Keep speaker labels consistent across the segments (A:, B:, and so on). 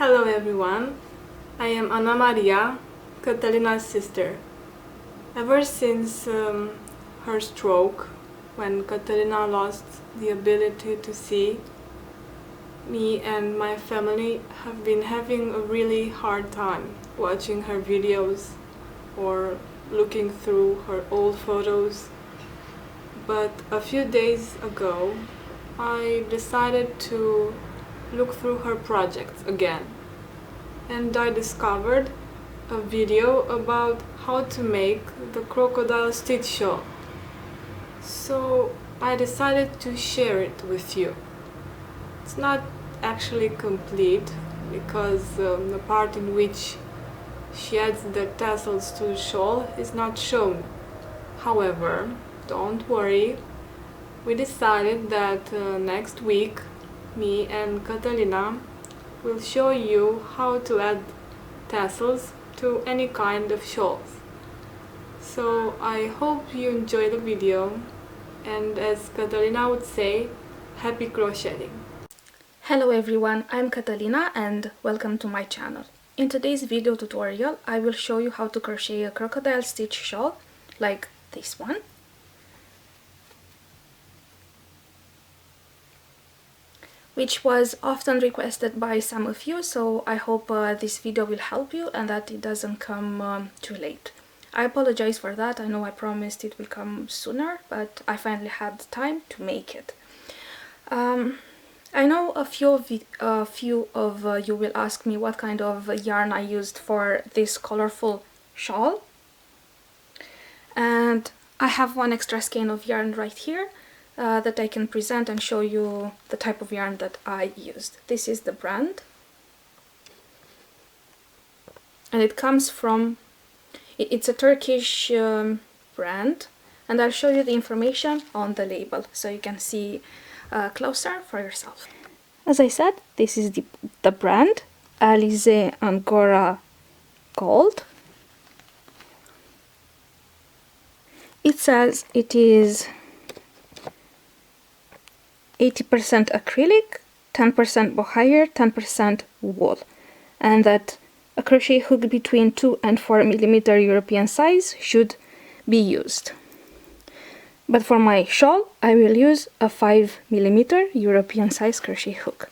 A: Hello everyone, I am Anna Maria, Catalina's sister. Ever since her stroke, when Catalina lost the ability to see, me and my family have been having a really hard time watching her videos or looking through her old photos. But a few days ago, I decided to look through her projects again, and I discovered a video about how to make the crocodile stitch shawl. So I decided to share it with you. It's not actually complete because the part in which she adds the tassels to the shawl is not shown. However, don't worry, we decided that next week me and Catalina will show you how to add tassels to any kind of shawls. So I hope you enjoy the video, and as Catalina would say, happy crocheting!
B: Hello everyone, I'm Catalina and welcome to my channel. In today's video tutorial I will show you how to crochet a crocodile stitch shawl like this one. Which was often requested by some of you, so I hope this video will help you and that it doesn't come too late. I apologize for that. I know I promised it will come sooner, but I finally had time to make it. I know a few of you will ask me what kind of yarn I used for this colorful shawl, and I have one extra skein of yarn right here that I can present and show you the type of yarn that I used. This is the brand, and it comes from, it's a Turkish brand, and I'll show you the information on the label so you can see closer for yourself. As I said, this is the brand, Alize Angora Gold. It says it is 80% acrylic, 10% mohair, 10% wool, and that a crochet hook between 2 and 4 millimeter European size should be used. But for my shawl, I will use a 5 millimeter European size crochet hook.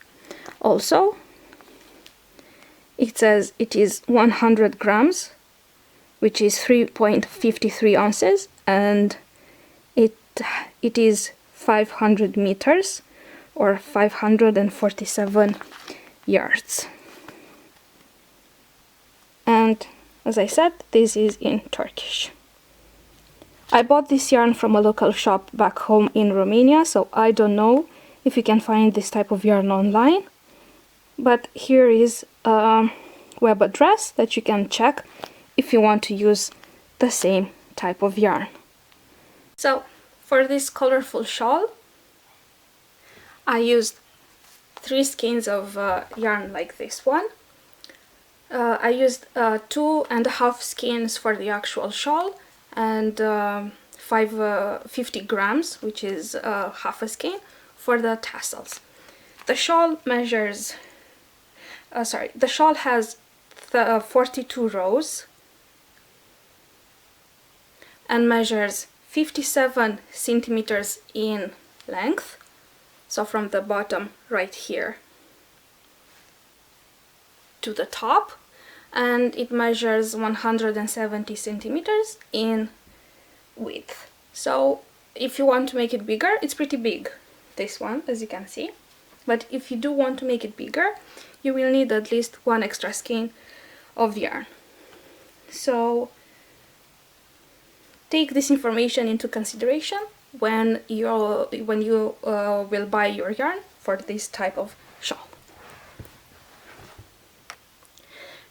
B: Also, it says it is 100 grams, which is 3.53 ounces, and it is 500 meters or 547 yards. And as I said, this is in Turkish. I bought this yarn from a local shop back home in Romania, so I don't know if you can find this type of yarn online, but here is a web address that you can check if you want to use the same type of yarn. So for this colorful shawl, I used 3 skeins of yarn like this one. I used 2.5 skeins for the actual shawl and 50 grams, which is half a skein, for the tassels. The shawl measures, the shawl has 42 rows and measures 57 centimeters in length, so from the bottom right here to the top, and it measures 170 centimeters in width. So if you want to make it bigger, it's pretty big, this one, as you can see, but if you do want to make it bigger, you will need at least 1 extra skein of yarn. So take this information into consideration when you will buy your yarn for this type of shawl.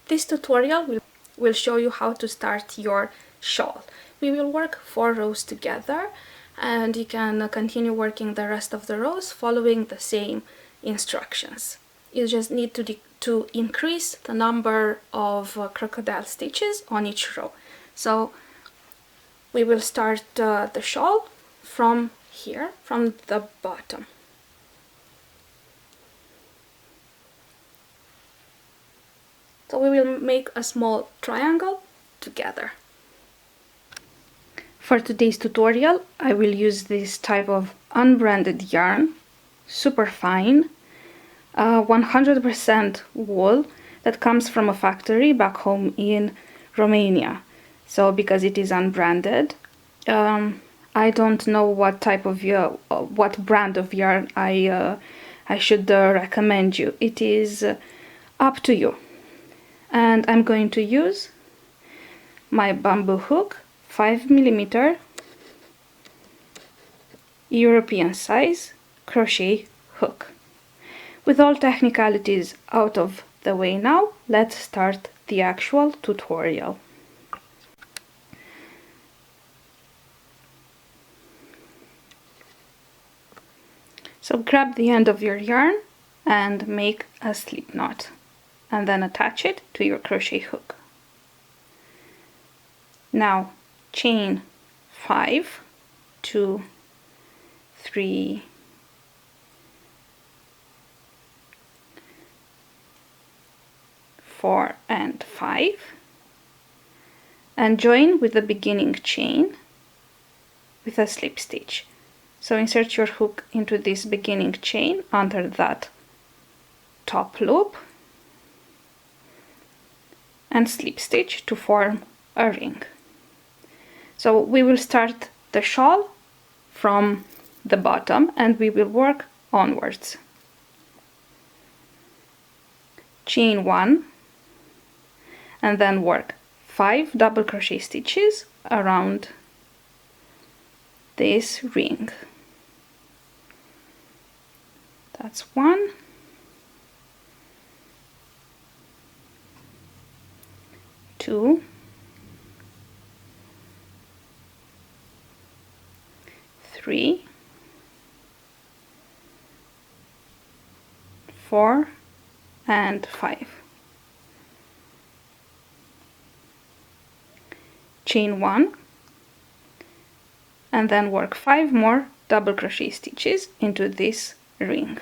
B: This tutorial will show you how to start your shawl. We will work 4 rows together, and you can continue working the rest of the rows following the same instructions. You just need to increase the number of crocodile stitches on each row. So we will start the shawl from here, from the bottom. So we will make a small triangle together. For today's tutorial, I will use this type of unbranded yarn, super fine, 100% wool that comes from a factory back home in Romania. So because it is unbranded, I don't know what type of what brand of yarn I should recommend you. It is up to you. And I'm going to use my bamboo hook, 5mm European size crochet hook. With all technicalities out of the way now, let's start the actual tutorial. So grab the end of your yarn and make a slip knot, and then attach it to your crochet hook. Now chain 5, 2, 3, 4 and 5, and join with the beginning chain with a slip stitch. So insert your hook into this beginning chain under that top loop and slip stitch to form a ring. So we will start the shawl from the bottom and we will work onwards. Chain 1 and then work 5 double crochet stitches around this ring. That's 1, 2, 3, 4 and 5. Chain 1 and then work 5 more double crochet stitches into this ring.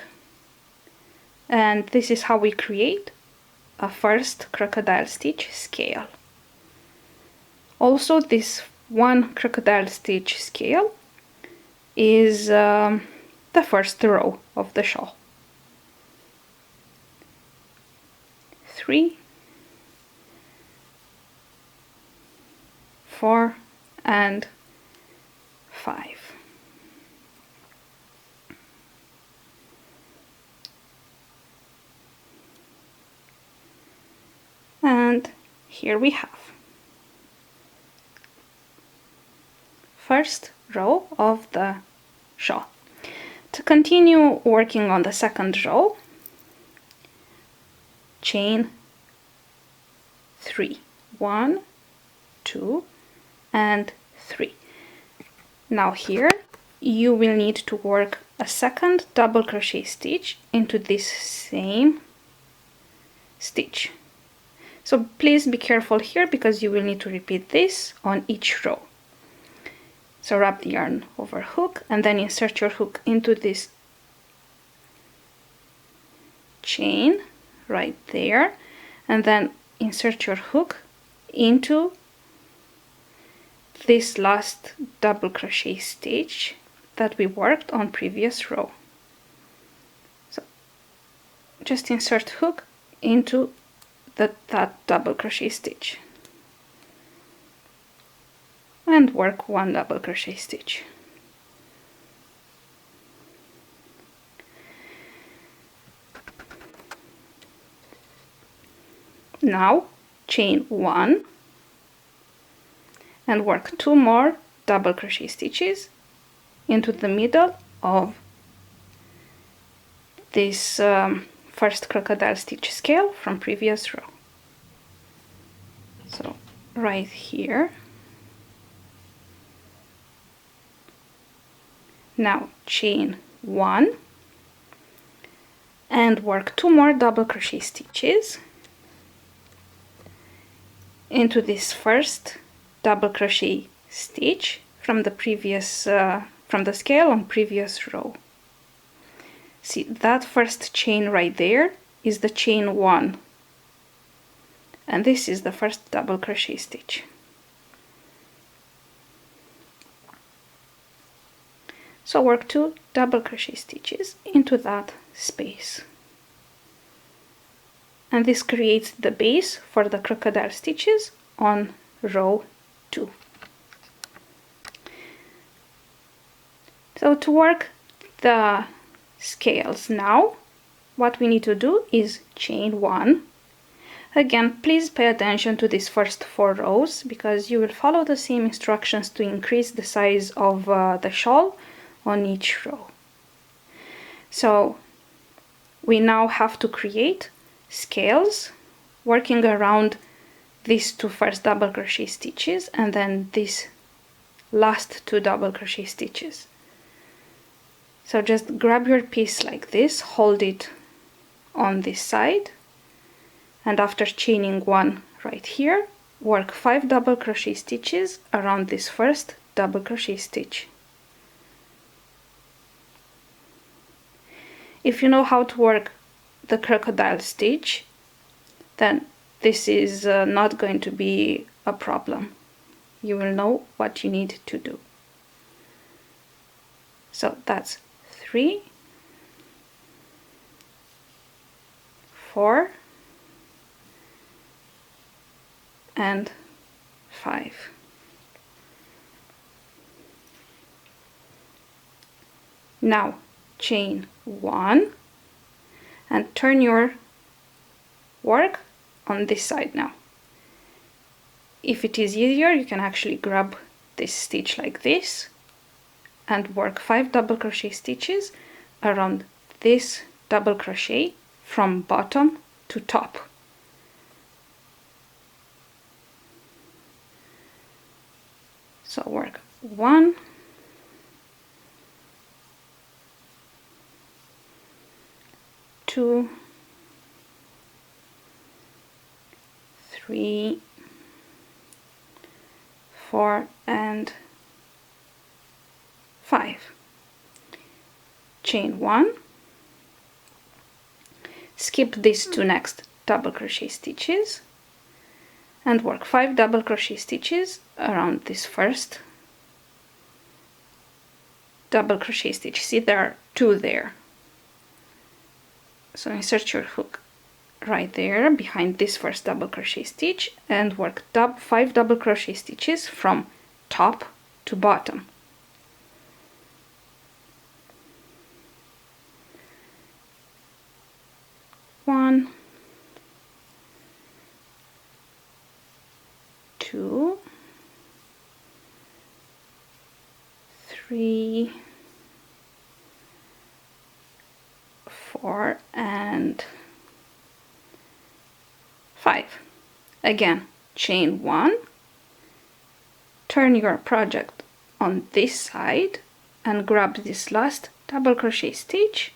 B: And this is how we create a first crocodile stitch scale. Also, this one crocodile stitch scale is the first row of the shawl. 3, 4 and 5. And here we have first row of the shawl. To continue working on the second row, chain 3, 1, 2 and 3. Now here you will need to work a second double crochet stitch into this same stitch. So please be careful here because you will need to repeat this on each row. So wrap the yarn over hook and then insert your hook into this chain right there, and then insert your hook into this last double crochet stitch that we worked on previous row. So just insert hook into that double crochet stitch and work 1 double crochet stitch. Now chain 1 and work 2 more double crochet stitches into the middle of this first crocodile stitch scale from previous row. So right here. Now chain 1 and work 2 more double crochet stitches into this first double crochet stitch from the previous from the scale on previous row. See, that first chain right there is the chain 1. and this is the first double crochet stitch. So work 2 double crochet stitches into that space, and this creates the base for the crocodile stitches on row 2. So to work the scales now, what we need to do is chain 1. Again, please pay attention to these first 4 rows, because you will follow the same instructions to increase the size of the shawl on each row. So we now have to create scales working around these 2 first double crochet stitches and then these last 2 double crochet stitches. So just grab your piece like this, hold it on this side, and after chaining 1 right here, work 5 double crochet stitches around this first double crochet stitch. If you know how to work the crocodile stitch, then this is not going to be a problem. You will know what you need to do. So that's 3, 4, and 5. Now chain 1 and turn your work on this side now. If it is easier, you can actually grab this stitch like this and work 5 double crochet stitches around this double crochet from bottom to top. So work 1, 2, 3, 4, and 5. Chain 1, skip these 2 next double crochet stitches and work 5 double crochet stitches around this first double crochet stitch. See, there are 2 there. So insert your hook right there behind this first double crochet stitch and work 5 double crochet stitches from top to bottom. One, 2, 3, 4, and 5. Again, chain 1, turn your project on this side and grab this last double crochet stitch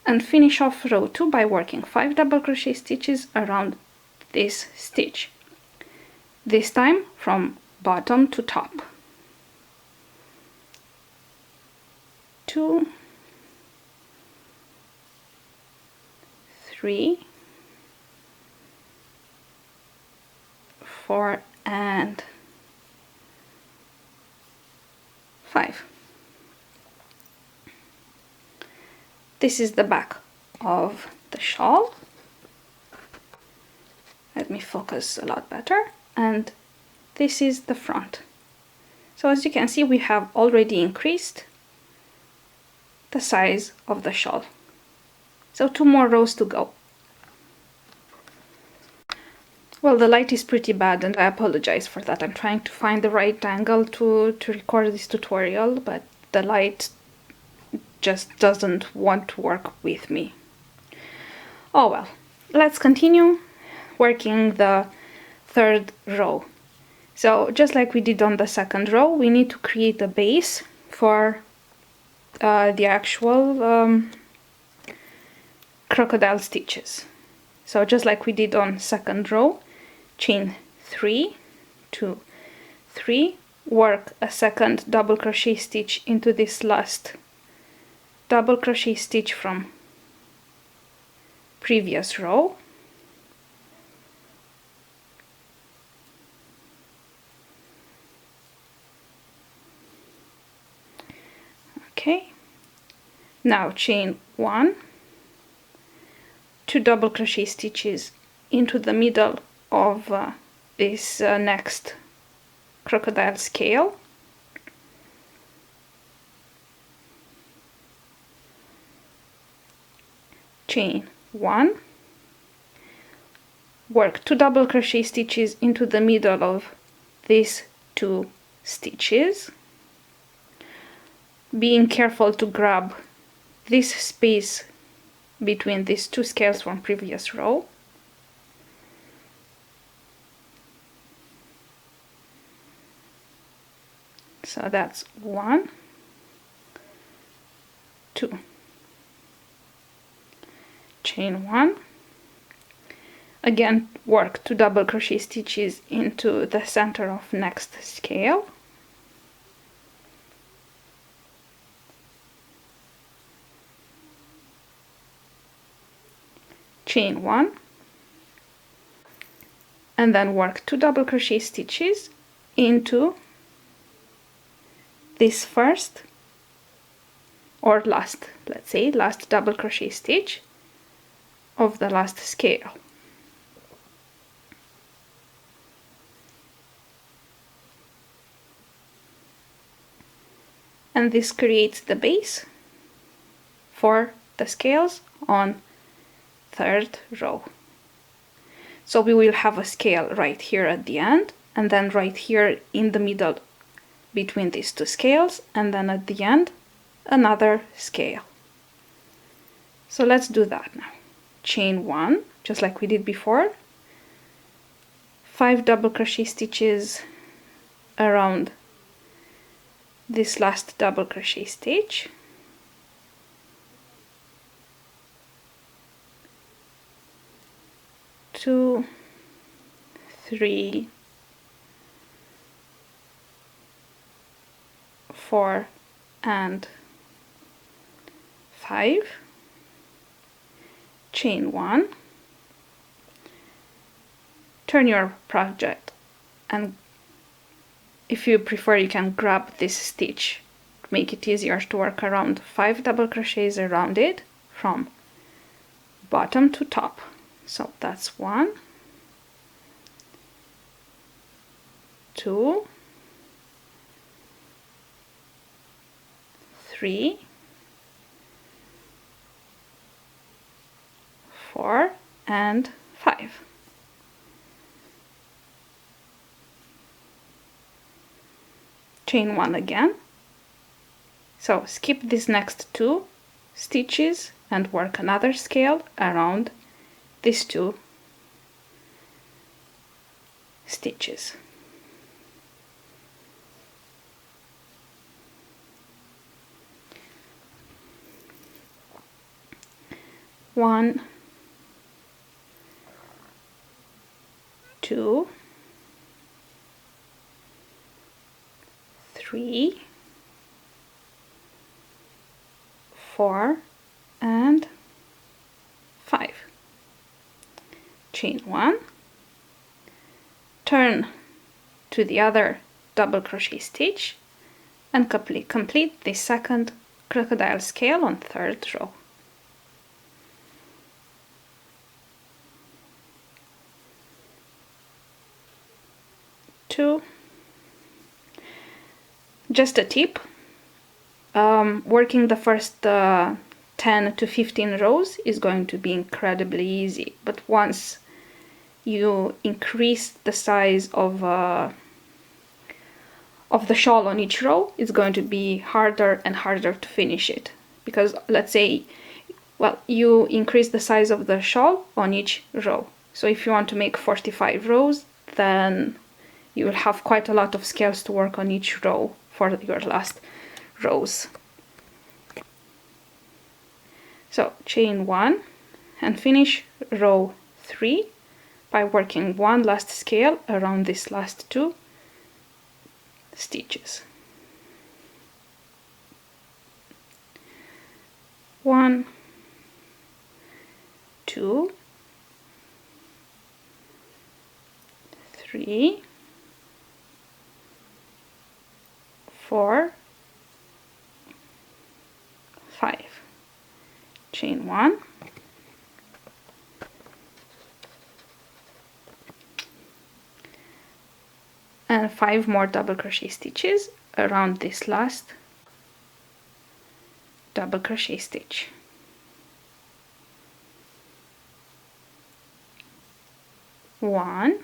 B: and finish off row 2 by working 5 double crochet stitches around this stitch, this time from bottom to top. 2, 3, 4, and 5. This is the back of the shawl. Let me focus a lot better. And this is the front. So as you can see, we have already increased the size of the shawl. So 2 more rows to go. Well, the light is pretty bad and I apologize for that. I'm trying to find the right angle to record this tutorial, but the light just doesn't want to work with me. Oh well, let's continue working the 3rd row. So just like we did on the 2nd row, we need to create a base for the actual crocodile stitches. So just like we did on 2nd row, chain 3, 2, 3, work a 2nd double crochet stitch into this last double crochet stitch from previous row, Okay, now chain 1, 2 double crochet stitches into the middle of this next crocodile scale, chain 1, work 2 double crochet stitches into the middle of these 2 stitches, being careful to grab this space between these 2 scales from previous row. So that's 1, 2, chain 1, again work 2 double crochet stitches into the center of next scale, chain 1, and then work 2 double crochet stitches into this first or last, let's say last double crochet stitch of the last scale. And this creates the base for the scales on third row. So we will have a scale right here at the end, and then right here in the middle between these 2 scales, and then at the end another scale. So let's do that now. Chain 1, just like we did before, 5 double crochet stitches around this last double crochet stitch, 2, 3, 4 and 5, chain 1, turn your project, and if you prefer you can grab this stitch to make it easier to work around, 5 double crochets around it from bottom to top. So that's 1, 2, 3, 4 and 5. Chain 1 again. So skip these next 2 stitches and work another scale around these 2 stitches. One, 2, 3, 4 and 5. Chain 1, turn to the other double crochet stitch and complete the second crocodile scale on third row. Just a tip, working the first 10 to 15 rows is going to be incredibly easy, but once you increase the size of the shawl on each row, it's going to be harder and harder to finish it, because let's say, well, you increase the size of the shawl on each row. So if you want to make 45 rows, then you will have quite a lot of scales to work on each row for your last rows. So chain 1 and finish row 3 by working one last scale around these last 2 stitches. 1, 2, 3, 4, and 5 more double crochet stitches around this last double crochet stitch. 1,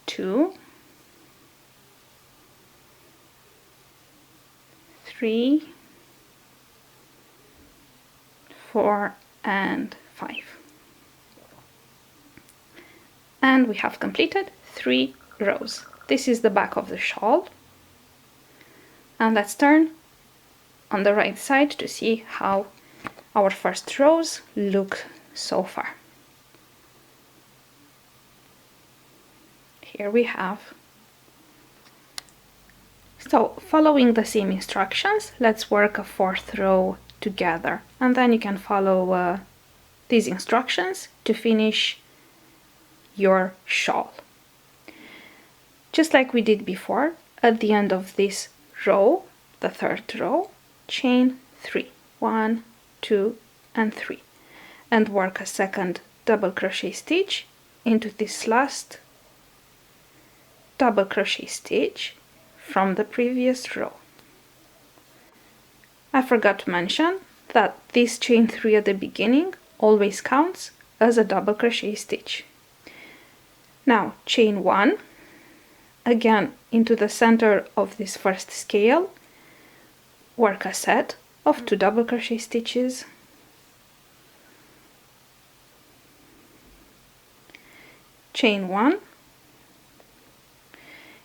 B: 2, 3, 4 and 5. And we have completed 3 rows. This is the back of the shawl. And let's turn on the right side to see how our first rows look so far. Here we have. So following the same instructions, let's work a 4th row together, and then you can follow these instructions to finish your shawl. Just like we did before, at the end of this row, the 3rd row, chain 3, 1, 2 and 3, and work a 2nd double crochet stitch into this last double crochet stitch from the previous row. I forgot to mention that this chain 3 at the beginning always counts as a double crochet stitch. Now chain 1 again into the center of this first scale, work a set of 2 double crochet stitches, chain 1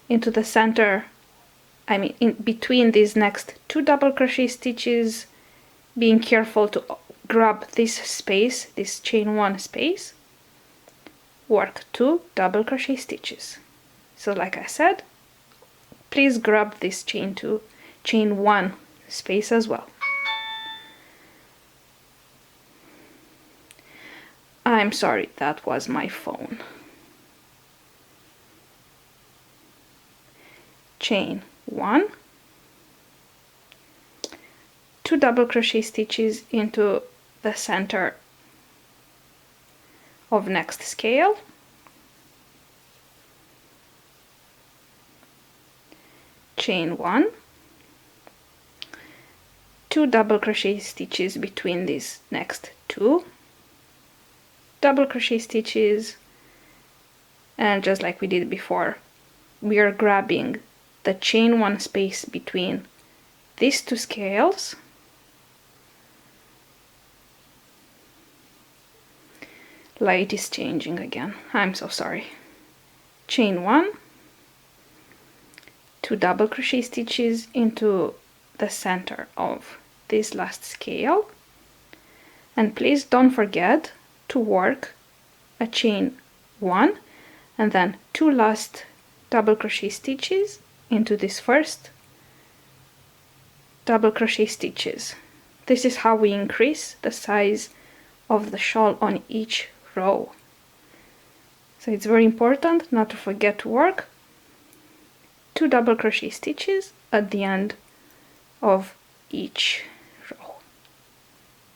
B: into the center, in between these next 2 double crochet stitches, being careful to grab this space, this chain 1 space, work 2 double crochet stitches. So like I said, please grab this chain 1 space as well. I'm sorry, that was my phone. Chain 1, 2 double crochet stitches into the center of next scale, chain 1, 2 double crochet stitches between these next 2 double crochet stitches, and just like we did before, we are grabbing the chain 1 space between these 2 scales, light is changing again, I'm so sorry, chain 1, 2 double crochet stitches into the center of this last scale, and please don't forget to work a chain 1 and then 2 last double crochet stitches into this first double crochet stitches. This is how we increase the size of the shawl on each row. So it's very important not to forget to work 2 double crochet stitches at the end of each row,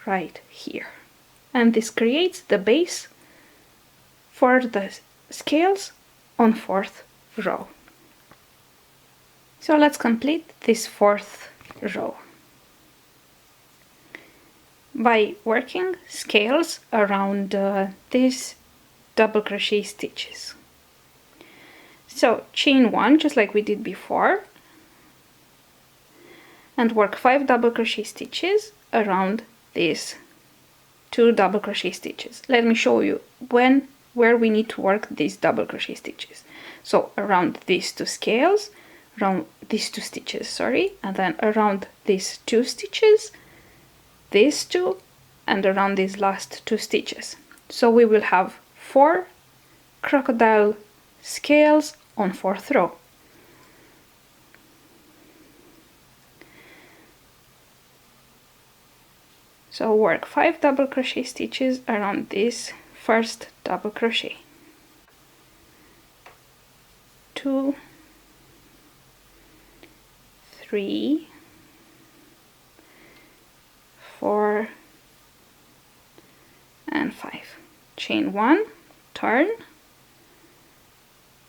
B: right here. And this creates the base for the scales on 4th row. So let's complete this 4th row by working scales around these double crochet stitches. So chain 1 just like we did before, and work 5 double crochet stitches around these 2 double crochet stitches. Let me show you where we need to work these double crochet stitches. So around these 2 scales, around these 2 stitches, sorry, and then around these 2 stitches, these 2, and around these last 2 stitches. So we will have 4 crocodile scales on 4th row. So work 5 double crochet stitches around this first double crochet. 2, 3, 4 and 5. Chain 1, turn,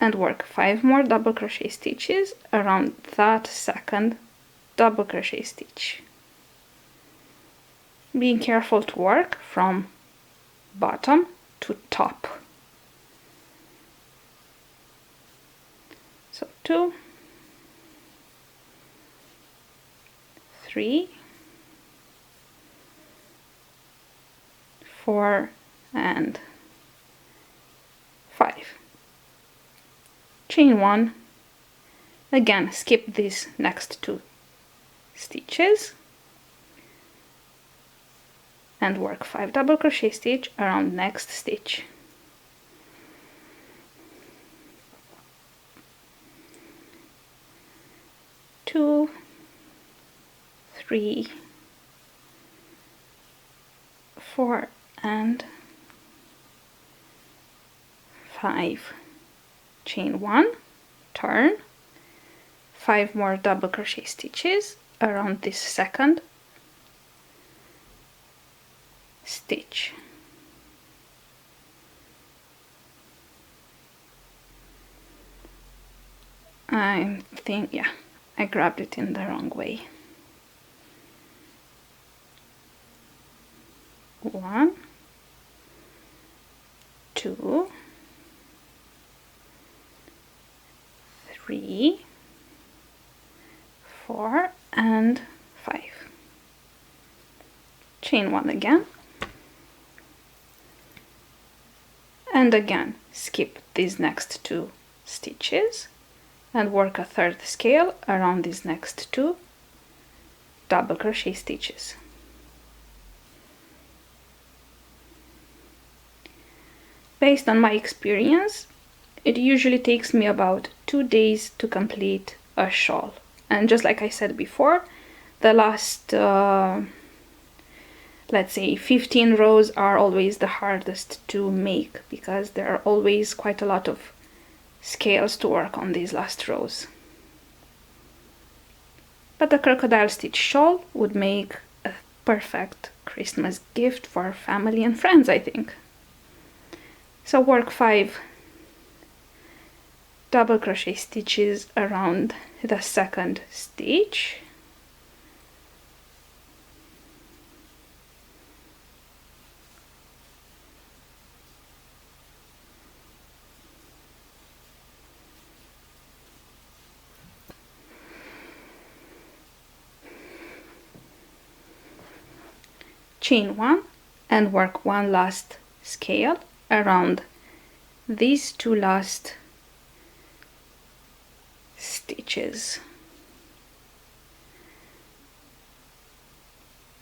B: and work 5 more double crochet stitches around that second double crochet stitch. Being careful to work from bottom to top. So 2, 3, 4 and 5. Chain 1, again skip these next 2 stitches and work 5 double crochet stitch around next stitch. Two, 3, 4 and 5. Chain 1, turn, 5 more double crochet stitches around this second stitch. I think, yeah, I grabbed it in the wrong way. 1, 2, 3, 4 and 5. Chain 1 again, and again skip these next 2 stitches and work a third scale around these next 2 double crochet stitches. Based on my experience, it usually takes me about 2 days to complete a shawl. And just like I said before, the last, let's say 15 rows are always the hardest to make because there are always quite a lot of scales to work on these last rows. But the crocodile stitch shawl would make a perfect Christmas gift for family and friends, I think. So work 5 double crochet stitches around the second stitch. Chain 1 and work 1 last scale around these 2 last stitches.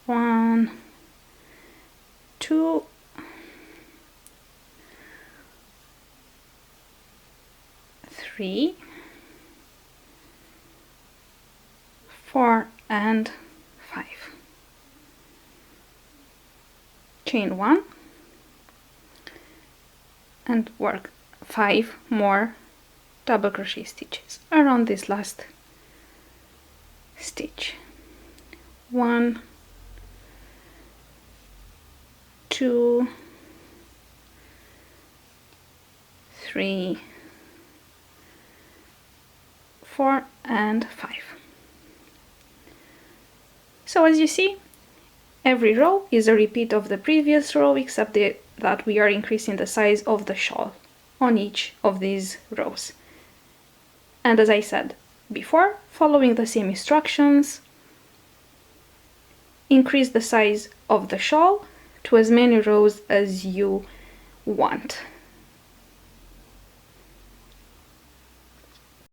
B: 1, 2, 3, 4 and 5. Chain 1 and work 5 more double crochet stitches around this last stitch. 1, 2, 3, 4 and 5. So as you see, every row is a repeat of the previous row, except that we are increasing the size of the shawl on each of these rows. And as I said before, following the same instructions, increase the size of the shawl to as many rows as you want.